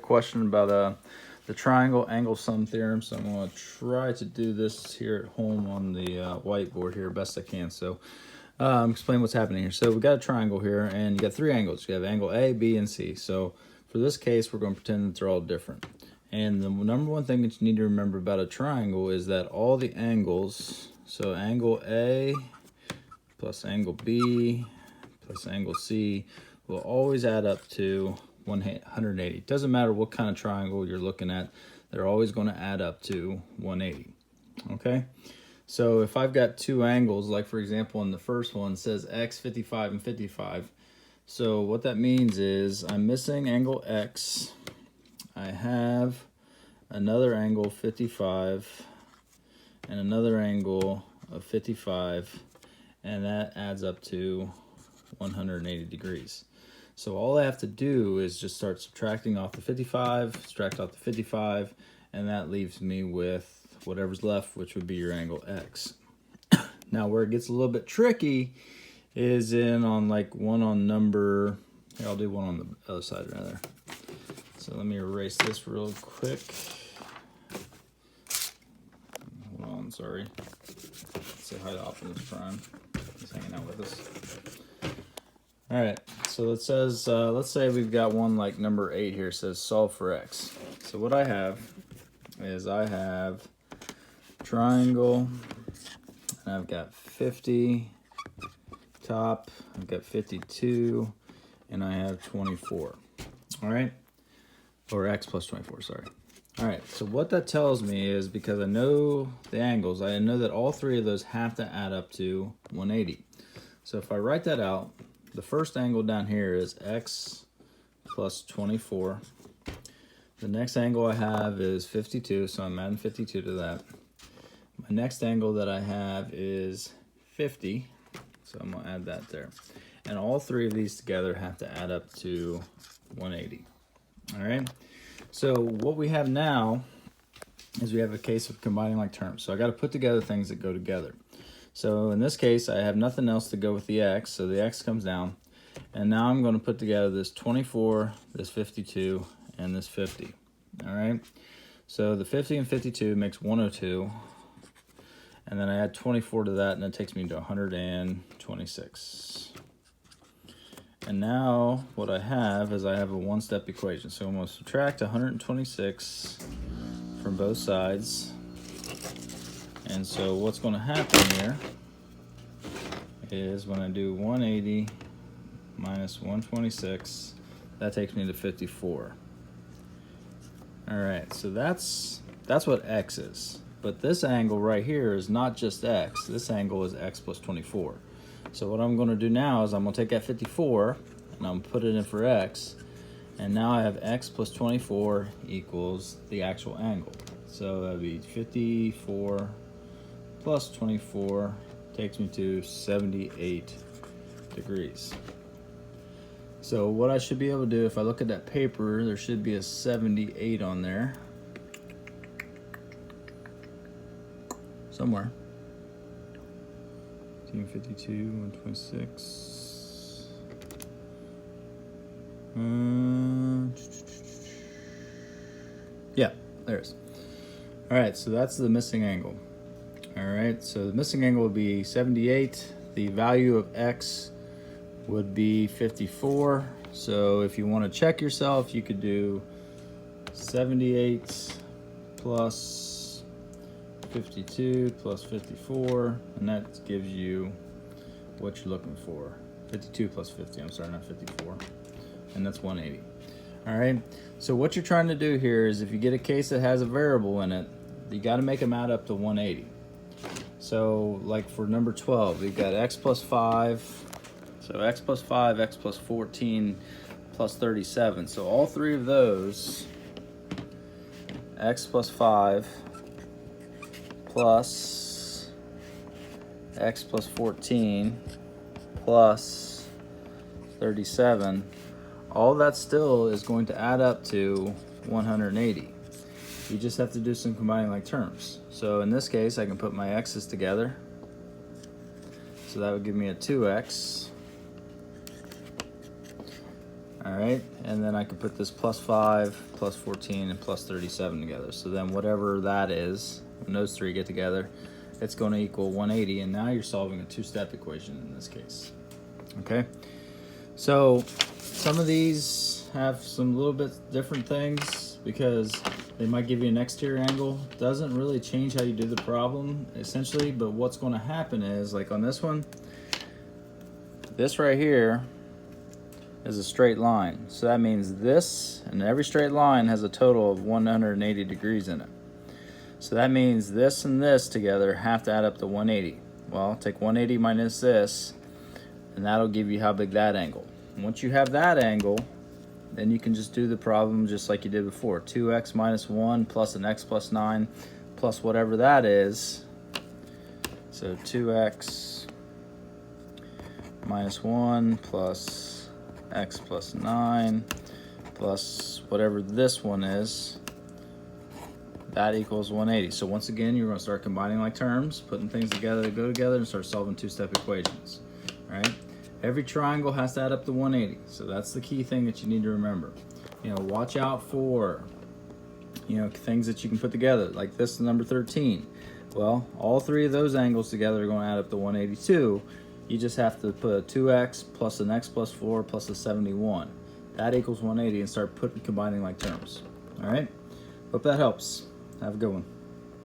question about the triangle angle sum theorem. So I'm going to try to do this here at home on the whiteboard here best I can. So explain what's happening here. So we got a triangle here, and you got three angles. You have angle A, B, and C. So for this case, we're going to pretend that they're all different. And the number one thing that you need to remember about a triangle is that all the angles, so angle A plus angle B plus angle C, will always add up to 180. Doesn't matter what kind of triangle you're looking at, they're always going to add up to 180. Okay? So if I've got two angles, like for example in the first one, it says x 55 and 55. So what that means is I'm missing angle x. I have another angle 55 and another angle of 55, and that adds up to 180 degrees. So all I have to do is just start subtracting off the 55, subtract off the 55, and that leaves me with whatever's left, which would be your angle x. Now where it gets a little bit tricky is in on like one on number, here I'll do one on the other side rather. So let me erase this real quick. Hold on, sorry. Say hi to Optimus Prime. He's hanging out with us. All right, so it says, let's say we've got one like number 8 here, says solve for x. So what I have is I have triangle, and I've got 50 top, I've got 52, and I have 24. All right, or x plus 24, sorry. All right, so what that tells me is, because I know the angles, I know that all three of those have to add up to 180. So if I write that out, the first angle down here is x plus 24. The next angle I have is 52, so I'm adding 52 to that. My next angle that I have is 50, so I'm going to add that there. And all three of these together have to add up to 180. All right? So what we have now is we have a case of combining like terms. So I got to put together things that go together. So in this case, I have nothing else to go with the x, so the x comes down. And now I'm going to put together this 24, this 52, and this 50. All right? So the 50 and 52 makes 102. And then I add 24 to that, and it takes me to 126. And now what I have is I have a one-step equation. So I'm going to subtract 126 from both sides. And so what's going to happen here is when I do 180 minus 126, that takes me to 54. All right, so that's what x is. But this angle right here is not just x. This angle is x plus 24. So what I'm going to do now is I'm going to take that 54 and I'm going to put it in for x. And now I have x plus 24 equals the actual angle. So that would be 54 plus 24 takes me to 78 degrees. So what I should be able to do, if I look at that paper, there should be a 78 on there. Somewhere. 52, 126. Yeah, there it is. All right, so that's the missing angle. All right, so the missing angle would be 78. The value of x would be 54. So if you want to check yourself, you could do 78 plus 52 plus 54, and that gives you what you're looking for. 52 plus 50, I'm sorry, not 54. And that's 180. All right, so what you're trying to do here is, if you get a case that has a variable in it, you got to make them add up to 180. So like for number 12, we've got x plus 5. So x plus 5, x plus 14, plus 37. So all three of those, x plus 5 plus x plus 14 plus 37, all that still is going to add up to 180. You just have to do some combining like terms. So in this case, I can put my x's together. So that would give me a 2x All right, and then I could put this plus 5, plus 14, and plus 37 together. So then whatever that is, when those three get together, it's going to equal 180, and now you're solving a two-step equation in this case. Okay, so some of these have some little bit different things because they might give you an exterior angle. Doesn't really change how you do the problem, essentially, but what's going to happen is, like on this one, this right here is a straight line. So that means this, and every straight line has a total of 180 degrees in it. So that means this and this together have to add up to 180. Well, take 180 minus this, and that'll give you how big that angle. And once you have that angle, then you can just do the problem just like you did before. 2x minus 1 plus an x plus 9 plus whatever that is. So 2x minus 1 plus x plus 9 plus whatever this one is, that equals 180. So once again, you're going to start combining like terms, putting things together to go together, and start solving two-step equations. All right? Every triangle has to add up to 180. So that's the key thing that you need to remember. You know, watch out for, you know, things that you can put together, like this number 13. Well, all three of those angles together are going to add up to 182. You just have to put a 2x plus an x plus 4 plus a 71. That equals 180, and start combining like terms. All right? Hope that helps. Have a good one.